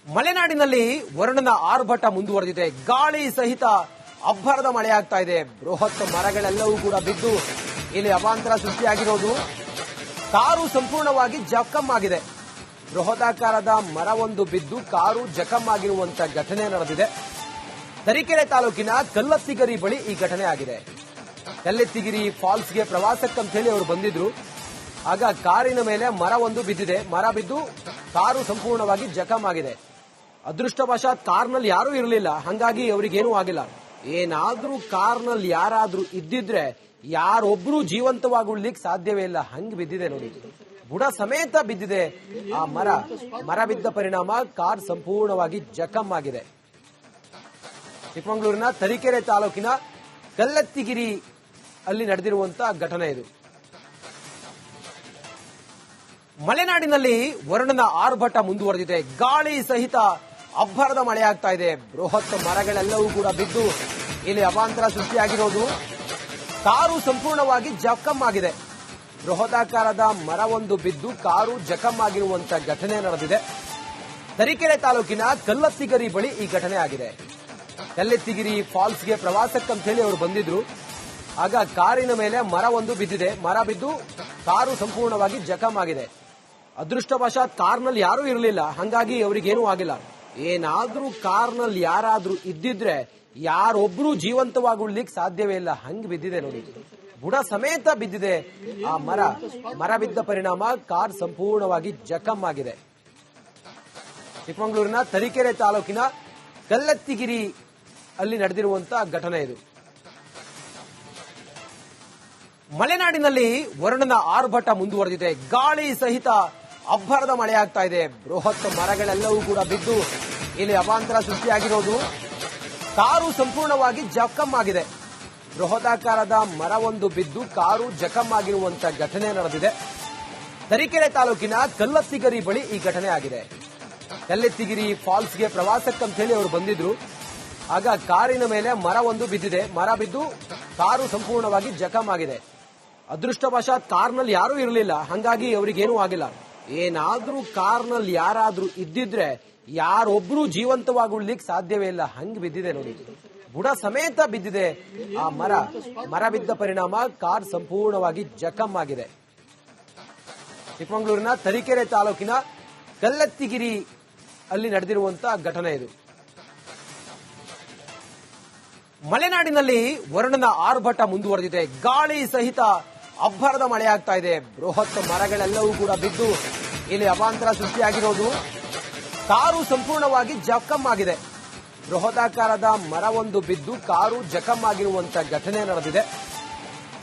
ಮಲೆನಾಡಿನಲ್ಲಿ ವರುಣನ ಆರ್ಭಟ ಮುಂದುವರೆದಿದೆ. ಗಾಳಿ ಸಹಿತ ಅಬ್ಬರದ ಮಳೆಯಾಗ್ತಾ ಇದೆ. ಬೃಹತ್ ಮರಗಳೆಲ್ಲವೂ ಕೂಡ ಬಿದ್ದು ಇಲ್ಲಿ ಅವಾಂತರ ಸೃಷ್ಟಿಯಾಗಿರೋದು. ಕಾರು ಸಂಪೂರ್ಣವಾಗಿ ಜಖಂ ಆಗಿದೆ. ಬೃಹದಾಕಾರದ ಮರವೊಂದು ಬಿದ್ದು ಕಾರು ಜಖಂ ಆಗಿರುವಂತಹ ಘಟನೆ ನಡೆದಿದೆ. ತರೀಕೆರೆ ತಾಲೂಕಿನ ಕಲ್ಲತ್ತಿಗಿರಿ ಬಳಿ ಈ ಘಟನೆ ಆಗಿದೆ. ಕಲ್ಲತ್ತಿಗಿರಿ ಫಾಲ್ಸ್ಗೆ ಪ್ರವಾಸಕ್ಕಂತ ಹೇಳಿ ಅವರು ಬಂದಿದ್ರು. ಆಗ ಕಾರಿನ ಮೇಲೆ ಮರವೊಂದು ಬಿದ್ದಿದೆ. ಮರ ಬಿದ್ದು ಕಾರು ಸಂಪೂರ್ಣವಾಗಿ ಜಖಂ ಆಗಿದೆ. ಅದೃಷ್ಟವಶಾತ್ ಕಾರ್ನಲ್ಲಿ ಯಾರೂ ಇರಲಿಲ್ಲ, ಹಾಗಾಗಿ ಅವರಿಗೇನೂ ಆಗಿಲ್ಲ. ಏನಾದ್ರೂ ಕಾರ್ನಲ್ಲಿ ಯಾರಾದ್ರೂ ಇದ್ದಿದ್ರೆ ಯಾರೊಬ್ರು ಜೀವಂತವಾಗಿ ಉಳ್ಲಿಕ್ಕೆ ಸಾಧ್ಯವೇ ಇಲ್ಲ, ಹಂಗ್ ಬಿದ್ದಿದೆ ನೋಡಿ. ಬುಡ ಸಮೇತ ಬಿದ್ದಿದೆ ಆ ಮರ ಬಿದ್ದ ಪರಿಣಾಮ ಕಾರ್ ಸಂಪೂರ್ಣವಾಗಿ ಜಖಂ ಆಗಿದೆ. ಚಿಕ್ಕಮಗಳೂರಿನ ತರೀಕೆರೆ ತಾಲೂಕಿನ ಕಲ್ಲತ್ತಿಗಿರಿ ಅಲ್ಲಿ ನಡೆದಿರುವಂತಹ ಘಟನೆ ಇದು. ಮಲೆನಾಡಿನಲ್ಲಿ ವರುಣನ ಆರ್ಭಟ ಮುಂದುವರೆದಿದೆ. ಗಾಳಿ ಸಹಿತ ಅಬ್ಬರದ ಮಳೆಯಾಗ್ತಾ ಇದೆ. ಬೃಹತ್ ಮರಗಳೆಲ್ಲವೂ ಕೂಡ ಬಿದ್ದು ಇಲ್ಲಿ ಅವಾಂತರ ಸೃಷ್ಟಿಯಾಗಿರೋದು. ಕಾರು ಸಂಪೂರ್ಣವಾಗಿ ಜಖಂ ಆಗಿದೆ. ಬೃಹದಾಕಾರದ ಮರವೊಂದು ಬಿದ್ದು ಕಾರು ಜಖಂ ಆಗಿರುವಂತಹ ಘಟನೆ ನಡೆದಿದೆ. ತರೀಕೆರೆ ತಾಲೂಕಿನ ಕಲ್ಲತ್ತಿಗಿರಿ ಬಳಿ ಈ ಘಟನೆ ಆಗಿದೆ. ಕಲ್ಲತ್ತಿಗಿರಿ ಫಾಲ್ಸ್ಗೆ ಪ್ರವಾಸಕ್ಕಂತ ಹೇಳಿ ಅವರು ಬಂದಿದ್ರು. ಆಗ ಕಾರಿನ ಮೇಲೆ ಮರವೊಂದು ಬಿದ್ದಿದೆ. ಮರ ಬಿದ್ದು ಕಾರು ಸಂಪೂರ್ಣವಾಗಿ ಜಖಂ ಆಗಿದೆ. ಅದೃಷ್ಟವಶಾತ್ ಕಾರ್ನಲ್ಲಿ ಯಾರೂ ಇರಲಿಲ್ಲ, ಹಾಗಾಗಿ ಅವರಿಗೇನೂ ಆಗಿಲ್ಲ. ಏನಾದ್ರೂ ಕಾರ್ನಲ್ಲಿ ಯಾರಾದ್ರೂ ಇದ್ದಿದ್ರೆ ಯಾರೊಬ್ರು ಜೀವಂತವಾಗಿ ಉಳ್ಲಿಕ್ಕೆ ಸಾಧ್ಯವೇ ಇಲ್ಲ, ಹಂಗ್ ಬಿದ್ದಿದೆ ನೋಡಿ. ಬುಡ ಸಮೇತ ಬಿದ್ದಿದೆ ಆ ಮರ ಬಿದ್ದ ಪರಿಣಾಮ ಕಾರ್ ಸಂಪೂರ್ಣವಾಗಿ ಜಖಂ ಆಗಿದೆ. ಚಿಕ್ಕಮಗಳೂರಿನ ತರೀಕೆರೆ ತಾಲೂಕಿನ ಕಲ್ಲತ್ತಿಗಿರಿ ಅಲ್ಲಿ ನಡೆದಿರುವಂತಹ ಘಟನೆ ಇದು. ಮಲೆನಾಡಿನಲ್ಲಿ ವರುಣನ ಆರ್ಭಟ ಮುಂದುವರೆದಿದೆ. ಗಾಳಿ ಸಹಿತ ಅಬ್ಬರದ ಮಳೆಯಾಗ್ತಾ ಇದೆ. ಬೃಹತ್ ಮರಗಳೆಲ್ಲವೂ ಕೂಡ ಬಿದ್ದು ಇಲ್ಲಿ ಅವಾಂತರ ಸೃಷ್ಟಿಯಾಗಿರೋದು. ಕಾರು ಸಂಪೂರ್ಣವಾಗಿ ಜಖಂ ಆಗಿದೆ. ಬೃಹದಾಕಾರದ ಮರವೊಂದು ಬಿದ್ದು ಕಾರು ಜಖಂ ಆಗಿರುವಂತಹ ಘಟನೆ ನಡೆದಿದೆ. ತರೀಕೆರೆ ತಾಲೂಕಿನ ಕಲ್ಲತ್ತಿಗಿರಿ ಬಳಿ ಈ ಘಟನೆ ಆಗಿದೆ. ಕಲ್ಲತ್ತಿಗಿರಿ ಫಾಲ್ಸ್ಗೆ ಪ್ರವಾಸಕ್ಕಂತ ಹೇಳಿ ಅವರು ಬಂದಿದ್ರು. ಆಗ ಕಾರಿನ ಮೇಲೆ ಮರವೊಂದು ಬಿದ್ದಿದೆ. ಮರ ಬಿದ್ದು ಕಾರು ಸಂಪೂರ್ಣವಾಗಿ ಜಖಂ ಆಗಿದೆ. ಅದೃಷ್ಟವಶಾತ್ ಕಾರ್ನಲ್ಲಿ ಯಾರೂ ಇರಲಿಲ್ಲ, ಹಾಗಾಗಿ ಅವರಿಗೇನೂ ಆಗಿಲ್ಲ. ಏನಾದ್ರೂ ಕಾರ್ನಲ್ಲಿ ಯಾರಾದ್ರೂ ಇದ್ದಿದ್ರೆ ಯಾರೊಬ್ರು ಜೀವಂತವಾಗಿ ಉಳ್ಲಿಕ್ಕೆ ಸಾಧ್ಯವೇ ಇಲ್ಲ, ಹಂಗ್ ಬಿದ್ದಿದೆ ನೋಡಿ. ಬುಡ ಸಮೇತ ಬಿದ್ದಿದೆ ಆ ಮರ ಬಿದ್ದ ಪರಿಣಾಮ ಕಾರ್ ಸಂಪೂರ್ಣವಾಗಿ ಜಖಂ ಆಗಿದೆ. ಚಿಕ್ಕಮಗಳೂರಿನ ತರೀಕೆರೆ ತಾಲೂಕಿನ ಕಲ್ಲತ್ತಿಗಿರಿ ಅಲ್ಲಿ ನಡೆದಿರುವಂತಹ ಘಟನೆ ಇದು. ಮಲೆನಾಡಿನಲ್ಲಿ ವರುಣನ ಆರ್ಭಟ ಮುಂದುವರೆದಿದೆ. ಗಾಳಿ ಸಹಿತ ಅಬ್ಬರದ ಮಳೆಯಾಗ್ತಾ ಇದೆ. ಬೃಹತ್ ಮರಗಳೆಲ್ಲವೂ ಕೂಡ ಬಿದ್ದು ಇಲ್ಲಿ ಅವಾಂತರ ಸೃಷ್ಟಿಯಾಗಿರೋದು. ಕಾರು ಸಂಪೂರ್ಣವಾಗಿ ಜಖಂ ಆಗಿದೆ. ಬೃಹದಾಕಾರದ ಮರವೊಂದು ಬಿದ್ದು ಕಾರು ಜಖಂ ಆಗಿರುವಂತಹ ಘಟನೆ ನಡೆದಿದೆ.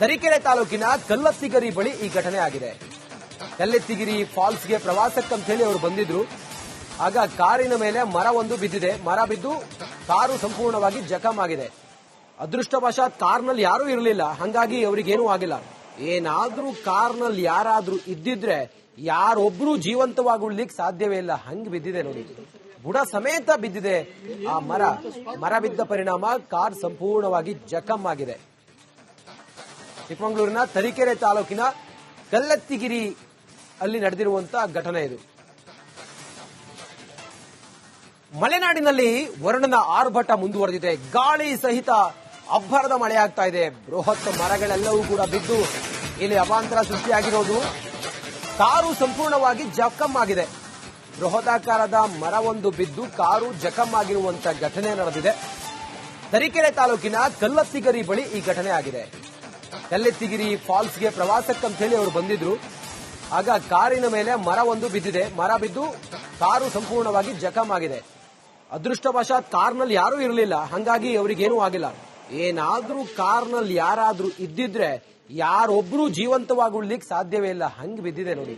ತರೀಕೆರೆ ತಾಲೂಕಿನ ಕಲ್ಲತ್ತಿಗಿರಿ ಬಳಿ ಈ ಘಟನೆ ಆಗಿದೆ. ಕಲ್ಲತ್ತಿಗಿರಿ ಫಾಲ್ಸ್ಗೆ ಪ್ರವಾಸಕ್ಕಂತ ಹೇಳಿ ಅವರು ಬಂದಿದ್ರು. ಆಗ ಕಾರಿನ ಮೇಲೆ ಮರವೊಂದು ಬಿದ್ದಿದೆ. ಮರ ಬಿದ್ದು ಕಾರು ಸಂಪೂರ್ಣವಾಗಿ ಜಖಂ ಆಗಿದೆ. ಅದೃಷ್ಟವಶಾತ್ ಕಾರ್ನಲ್ಲಿ ಯಾರೂ ಇರಲಿಲ್ಲ, ಹಾಗಾಗಿ ಅವರಿಗೇನೂ ಆಗಿಲ್ಲ. ಏನಾದ್ರೂ ಕಾರ್ನಲ್ಲಿ ಯಾರಾದ್ರೂ ಇದ್ದಿದ್ರೆ ಯಾರೊಬ್ರು ಜೀವಂತವಾಗಿ ಉಳ್ಲಿಕ್ಕೆ ಸಾಧ್ಯವೇ ಇಲ್ಲ, ಹಂಗ್ ಬಿದ್ದಿದೆ ನೋಡಿ. ಬುಡ ಸಮೇತ ಬಿದ್ದಿದೆ ಆ ಮರ ಬಿದ್ದ ಪರಿಣಾಮ ಕಾರ್ ಸಂಪೂರ್ಣವಾಗಿ ಜಖಂ ಆಗಿದೆ. ಚಿಕ್ಕಮಗಳೂರಿನ ತರೀಕೆರೆ ತಾಲೂಕಿನ ಕಲ್ಲತ್ತಿಗಿರಿ ಅಲ್ಲಿ ನಡೆದಿರುವಂತಹ ಘಟನೆ ಇದು. ಮಲೆನಾಡಿನಲ್ಲಿ ವರುಣನ ಆರ್ಭಟ ಮುಂದುವರೆದಿದೆ. ಗಾಳಿ ಸಹಿತ ಅಬ್ಬರದ ಮಳೆಯಾಗ್ತಾ ಇದೆ. ಬೃಹತ್ ಮರಗಳೆಲ್ಲವೂ ಕೂಡ ಬಿದ್ದು ಇಲ್ಲಿ ಅವಾಂತರ ಸೃಷ್ಟಿಯಾಗಿರೋದು. ಕಾರು ಸಂಪೂರ್ಣವಾಗಿ ಜಖಂ ಆಗಿದೆ. ಬೃಹದಾಕಾರದ ಮರವೊಂದು ಬಿದ್ದು ಕಾರು ಜಖಂ ಆಗಿರುವಂತಹ ಘಟನೆ ನಡೆದಿದೆ. ತರೀಕೆರೆ ತಾಲೂಕಿನ ಕಲ್ಲತ್ತಿಗಿರಿ ಬಳಿ ಈ ಘಟನೆ ಆಗಿದೆ. ಕಲ್ಲತ್ತಿಗಿರಿ ಫಾಲ್ಸ್ಗೆ ಪ್ರವಾಸಕ್ಕಂತ ಹೇಳಿ ಅವರು ಬಂದಿದ್ರು. ಆಗ ಕಾರಿನ ಮೇಲೆ ಮರವೊಂದು ಬಿದ್ದಿದೆ. ಮರ ಬಿದ್ದು ಕಾರು ಸಂಪೂರ್ಣವಾಗಿ ಜಖಂ ಆಗಿದೆ. ಅದೃಷ್ಟವಶಾತ್ ಕಾರ್ನಲ್ಲಿ ಯಾರೂ ಇರಲಿಲ್ಲ, ಹಾಗಾಗಿ ಅವರಿಗೇನೂ ಆಗಿಲ್ಲ. ಏನಾದ್ರೂ ಕಾರ್ನಲ್ಲಿ ಯಾರಾದ್ರೂ ಇದ್ದಿದ್ರೆ ಯಾರೊಬ್ರು ಜೀವಂತವಾಗಿ ಉಳ್ಲಿಕ್ಕೆ ಸಾಧ್ಯವೇ ಇಲ್ಲ, ಹಂಗ್ ಬಿದ್ದಿದೆ ನೋಡಿ.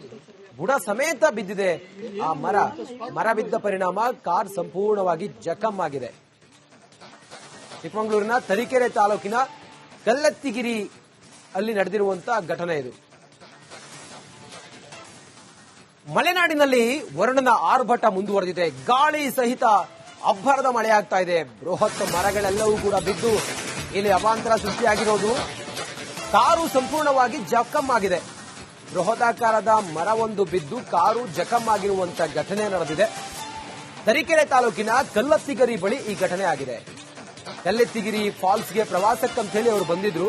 ಬುಡ ಸಮೇತ ಬಿದ್ದಿದೆ ಆ ಮರ ಬಿದ್ದ ಪರಿಣಾಮ ಕಾರ್ ಸಂಪೂರ್ಣವಾಗಿ ಜಖಂ ಆಗಿದೆ. ಚಿಕ್ಕಮಗಳೂರಿನ ತರೀಕೆರೆ ತಾಲೂಕಿನ ಕಲ್ಲತ್ತಿಗಿರಿ ಅಲ್ಲಿ ನಡೆದಿರುವಂತಹ ಘಟನೆ ಇದು. ಮಲೆನಾಡಿನಲ್ಲಿ ವರುಣನ ಆರ್ಭಟ ಮುಂದುವರೆದಿದೆ. ಗಾಳಿ ಸಹಿತ ಅಬ್ಬರದ ಮಳೆಯಾಗ್ತಾ ಇದೆ. ಬೃಹತ್ ಮರಗಳೆಲ್ಲವೂ ಕೂಡ ಬಿದ್ದು ಇಲ್ಲಿ ಅವಾಂತರ ಸೃಷ್ಟಿಯಾಗಿರೋದು. ಕಾರು ಸಂಪೂರ್ಣವಾಗಿ ಜಖಂ ಆಗಿದೆ. ಬೃಹದಾಕಾರದ ಮರವೊಂದು ಬಿದ್ದು ಕಾರು ಜಖಂ ಆಗಿರುವಂತಹ ಘಟನೆ ನಡೆದಿದೆ. ತರೀಕೆರೆ ತಾಲೂಕಿನ ಕಲ್ಲತ್ತಿಗರಿ ಬಳಿ ಈ ಘಟನೆ ಆಗಿದೆ. ಕಲ್ಲತ್ತಿಗಿರಿ ಫಾಲ್ಸ್ಗೆ ಪ್ರವಾಸಕ್ಕಂತ ಹೇಳಿ ಅವರು ಬಂದಿದ್ರು.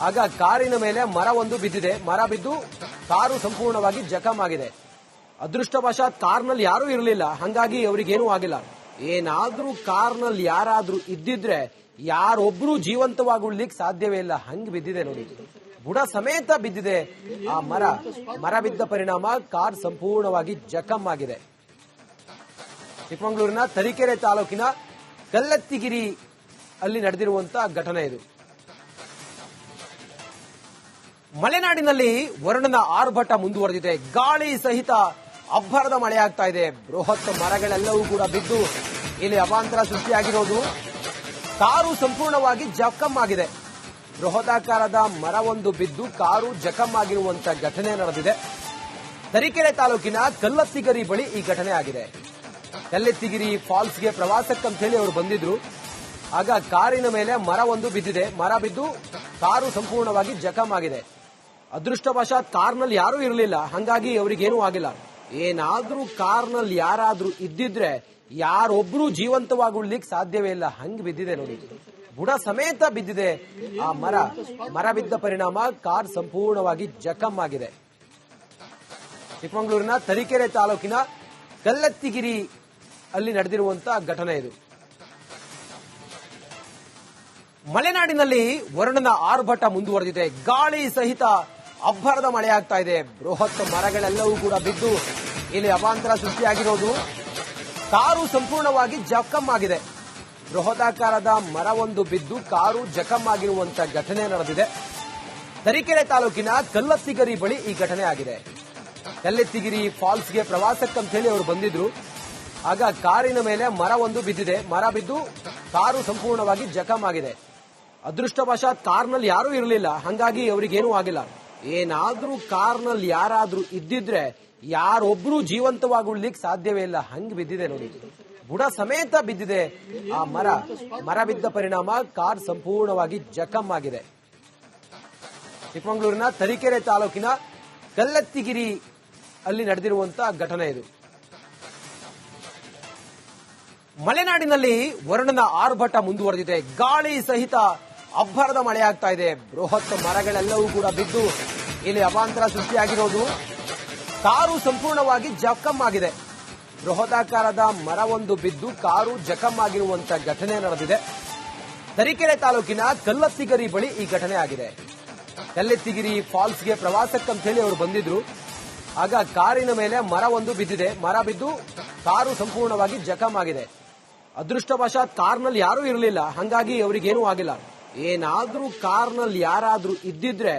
ಆಗ ಕಾರಿನ ಮೇಲೆ ಮರವೊಂದು ಬಿದ್ದಿದೆ. ಮರ ಬಿದ್ದು ಕಾರು ಸಂಪೂರ್ಣವಾಗಿ ಜಖಂ ಆಗಿದೆ. ಅದೃಷ್ಟವಶಾತ್ ಕಾರ್ನಲ್ಲಿ ಯಾರೂ ಇರಲಿಲ್ಲ, ಹಂಗಾಗಿ ಅವರಿಗೇನೂ ಆಗಿಲ್ಲ. ಏನಾದ್ರೂ ಕಾರ್ನಲ್ಲಿ ಯಾರಾದ್ರೂ ಇದ್ದಿದ್ರೆ ಯಾರೊಬ್ರು ಜೀವಂತವಾಗಿ ಉಳ್ಲಿಕ್ಕೆ ಸಾಧ್ಯವೇ ಇಲ್ಲ, ಹಂಗ್ ಬಿದ್ದಿದೆ ನೋಡಿ. ಬುಡ ಸಮೇತ ಬಿದ್ದಿದೆ ಆ ಮರ ಬಿದ್ದ ಪರಿಣಾಮ ಕಾರ್ ಸಂಪೂರ್ಣವಾಗಿ ಜಖಂ ಆಗಿದೆ. ಚಿಕ್ಕಮಗಳೂರಿನ ತರೀಕೆರೆ ತಾಲೂಕಿನ ಕಲ್ಲತ್ತಿಗಿರಿ ಅಲ್ಲಿ ನಡೆದಿರುವಂತಹ ಘಟನೆ ಇದು. ಮಲೆನಾಡಿನಲ್ಲಿ ವರುಣನ ಆರ್ಭಟ ಮುಂದುವರೆದಿದೆ. ಗಾಳಿ ಸಹಿತ ಅಬ್ಬರದ ಮಳೆಯಾಗ್ತಾ ಇದೆ. ಬೃಹತ್ ಮರಗಳೆಲ್ಲವೂ ಕೂಡ ಬಿದ್ದು ಇಲ್ಲಿ ಅವಾಂತರ ಸೃಷ್ಟಿಯಾಗಿರೋದು. ಕಾರು ಸಂಪೂರ್ಣವಾಗಿ ಜಖಂ ಆಗಿದೆ. ಬೃಹದಾಕಾರದ ಮರವೊಂದು ಬಿದ್ದು ಕಾರು ಜಖಂ ಆಗಿರುವಂತಹ ಘಟನೆ ನಡೆದಿದೆ. ತರೀಕೆರೆ ತಾಲೂಕಿನ ಕಲ್ಲತ್ತಿಗರಿ ಬಳಿ ಈ ಘಟನೆ ಆಗಿದೆ. ಕಲ್ಲತ್ತಿಗಿರಿ ಫಾಲ್ಸ್ಗೆ ಪ್ರವಾಸಕ್ಕಂತ ಹೇಳಿ ಅವರು ಬಂದಿದ್ರು. ಆಗ ಕಾರಿನ ಮೇಲೆ ಮರವೊಂದು ಬಿದ್ದಿದೆ. ಮರ ಬಿದ್ದು ಕಾರು ಸಂಪೂರ್ಣವಾಗಿ ಜಖಂ ಆಗಿದೆ. ಅದೃಷ್ಟವಶಾತ್ ಕಾರ್ನಲ್ಲಿ ಯಾರೂ ಇರಲಿಲ್ಲ, ಹಂಗಾಗಿ ಅವರಿಗೇನೂ ಆಗಿಲ್ಲ. ಏನಾದ್ರೂ ಕಾರ್ನಲ್ಲಿ ಯಾರಾದ್ರೂ ಇದ್ದಿದ್ರೆ ಯಾರೊಬ್ರು ಜೀವಂತವಾಗಿ ಉಳ್ಲಿಕ್ಕೆ ಸಾಧ್ಯವೇ ಇಲ್ಲ, ಹಂಗ್ ಬಿದ್ದಿದೆ ನೋಡಿ. ಬುಡ ಸಮೇತ ಬಿದ್ದಿದೆ ಆ ಮರ ಬಿದ್ದ ಪರಿಣಾಮ ಕಾರ್ ಸಂಪೂರ್ಣವಾಗಿ ಜಖಂ ಆಗಿದೆ. ಚಿಕ್ಕಮಗಳೂರಿನ ತರೀಕೆರೆ ತಾಲೂಕಿನ ಕಲ್ಲತ್ತಿಗಿರಿ ಅಲ್ಲಿ ನಡೆದಿರುವಂತಹ ಘಟನೆ ಇದು. ಮಲೆನಾಡಿನಲ್ಲಿ ವರುಣನ ಆರ್ಭಟ ಮುಂದುವರೆದಿದೆ. ಗಾಳಿ ಸಹಿತ ಅಬ್ಬರದ ಮಳೆಯಾಗ್ತಾ ಇದೆ. ಬೃಹತ್ ಮರಗಳೆಲ್ಲವೂ ಕೂಡ ಬಿದ್ದು ಇಲ್ಲಿ ಅವಾಂತರ ಸೃಷ್ಟಿಯಾಗಿರೋದು. ಕಾರು ಸಂಪೂರ್ಣವಾಗಿ ಜಖಂ ಆಗಿದೆ. ಬೃಹದಾಕಾರದ ಮರವೊಂದು ಬಿದ್ದು ಕಾರು ಜಖಂ ಆಗಿರುವಂತಹ ಘಟನೆ ನಡೆದಿದೆ. ತರೀಕೆರೆ ತಾಲೂಕಿನ ಕಲ್ಲತ್ತಿಗರಿ ಬಳಿ ಈ ಘಟನೆ ಆಗಿದೆ. ಕಲ್ಲತ್ತಿಗಿರಿ ಫಾಲ್ಸ್ಗೆ ಪ್ರವಾಸಕ್ಕಂತ ಹೇಳಿ ಅವರು ಬಂದಿದ್ರು. ಆಗ ಕಾರಿನ ಮೇಲೆ ಮರವೊಂದು ಬಿದ್ದಿದೆ. ಮರ ಬಿದ್ದು ಕಾರು ಸಂಪೂರ್ಣವಾಗಿ ಜಖಂ ಆಗಿದೆ. ಅದೃಷ್ಟವಶಾತ್ ಕಾರ್ನಲ್ಲಿ ಯಾರೂ ಇರಲಿಲ್ಲ, ಹಂಗಾಗಿ ಅವರಿಗೇನೂ ಆಗಿಲ್ಲ. ಏನಾದ್ರೂ ಕಾರ್ನಲ್ಲಿ ಯಾರಾದ್ರೂ ಇದ್ದಿದ್ರೆ ಯಾರೊಬ್ರು ಜೀವಂತವಾಗಿ ಉಳ್ಲಿಕ್ಕೆ ಸಾಧ್ಯವೇ ಇಲ್ಲ, ಹಂಗ್ ಬಿದ್ದಿದೆ ನೋಡಿ. ಬುಡ ಸಮೇತ ಬಿದ್ದಿದೆ ಆ ಮರ ಬಿದ್ದ ಪರಿಣಾಮ ಕಾರ್ ಸಂಪೂರ್ಣವಾಗಿ ಜಖಂ ಆಗಿದೆ. ಚಿಕ್ಕಮಗಳೂರಿನ ತರೀಕೆರೆ ತಾಲೂಕಿನ ಕಲ್ಲತ್ತಿಗಿರಿ ಅಲ್ಲಿ ನಡೆದಿರುವಂತಹ ಘಟನೆ ಇದು. ಮಲೆನಾಡಿನಲ್ಲಿ ವರುಣನ ಆರ್ಭಟ ಮುಂದುವರೆದಿದೆ. ಗಾಳಿ ಸಹಿತ ಅಬ್ಬರದ ಮಳೆಯಾಗ್ತಾ ಇದೆ. ಬೃಹತ್ ಮರಗಳೆಲ್ಲವೂ ಕೂಡ ಬಿದ್ದು ಇಲ್ಲಿ ಅವಾಂತರ ಸೃಷ್ಟಿಯಾಗಿರೋದು. ಕಾರು ಸಂಪೂರ್ಣವಾಗಿ ಜಖಂ ಆಗಿದೆ. ಬೃಹದಾಕಾರದ ಮರವೊಂದು ಬಿದ್ದು ಕಾರು ಜಖಂ ಆಗಿರುವಂತಹ ಘಟನೆ ನಡೆದಿದೆ. ತರೀಕೆರೆ ತಾಲೂಕಿನ ಕಲ್ಲತ್ತಿಗರಿ ಬಳಿ ಈ ಘಟನೆ ಆಗಿದೆ. ಕಲ್ಲತ್ತಿಗಿರಿ ಫಾಲ್ಸ್ಗೆ ಪ್ರವಾಸಕ್ಕಂತ ಹೇಳಿ ಅವರು ಬಂದಿದ್ರು. ಆಗ ಕಾರಿನ ಮೇಲೆ ಮರವೊಂದು ಬಿದ್ದಿದೆ. ಮರ ಬಿದ್ದು ಕಾರು ಸಂಪೂರ್ಣವಾಗಿ ಜಖಂ ಆಗಿದೆ. ಅದೃಷ್ಟವಶಾತ್ ಕಾರ್ನಲ್ಲಿ ಯಾರೂ ಇರಲಿಲ್ಲ, ಹಂಗಾಗಿ ಅವರಿಗೇನೂ ಆಗಿಲ್ಲ. ಏನಾದ್ರೂ ಕಾರ್ನಲ್ಲಿ ಯಾರಾದ್ರೂ ಇದ್ದಿದ್ರೆ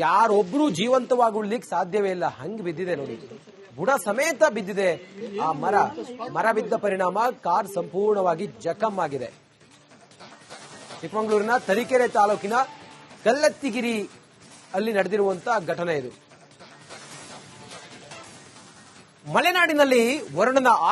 ಯಾರೊಬ್ರು ಜೀವಂತವಾಗಿ ಉಳ್ಲಿಕ್ಕೆ ಸಾಧ್ಯವೇ ಇಲ್ಲ, ಹಂಗ್ ಬಿದ್ದಿದೆ ನೋಡಿ. ಬುಡ ಸಮೇತ ಬಿದ್ದಿದೆ ಆ ಮರ ಬಿದ್ದ ಪರಿಣಾಮ ಕಾರ್ ಸಂಪೂರ್ಣವಾಗಿ ಜಖಂ ಆಗಿದೆ. ಚಿಕ್ಕಮಗಳೂರಿನ ತರೀಕೆರೆ ತಾಲೂಕಿನ ಕಲ್ಲತ್ತಿಗಿರಿ ಅಲ್ಲಿ ನಡೆದಿರುವಂತಹ ಘಟನೆ ಇದು. ಮಲೆನಾಡಿನಲ್ಲಿ ವರುಣನ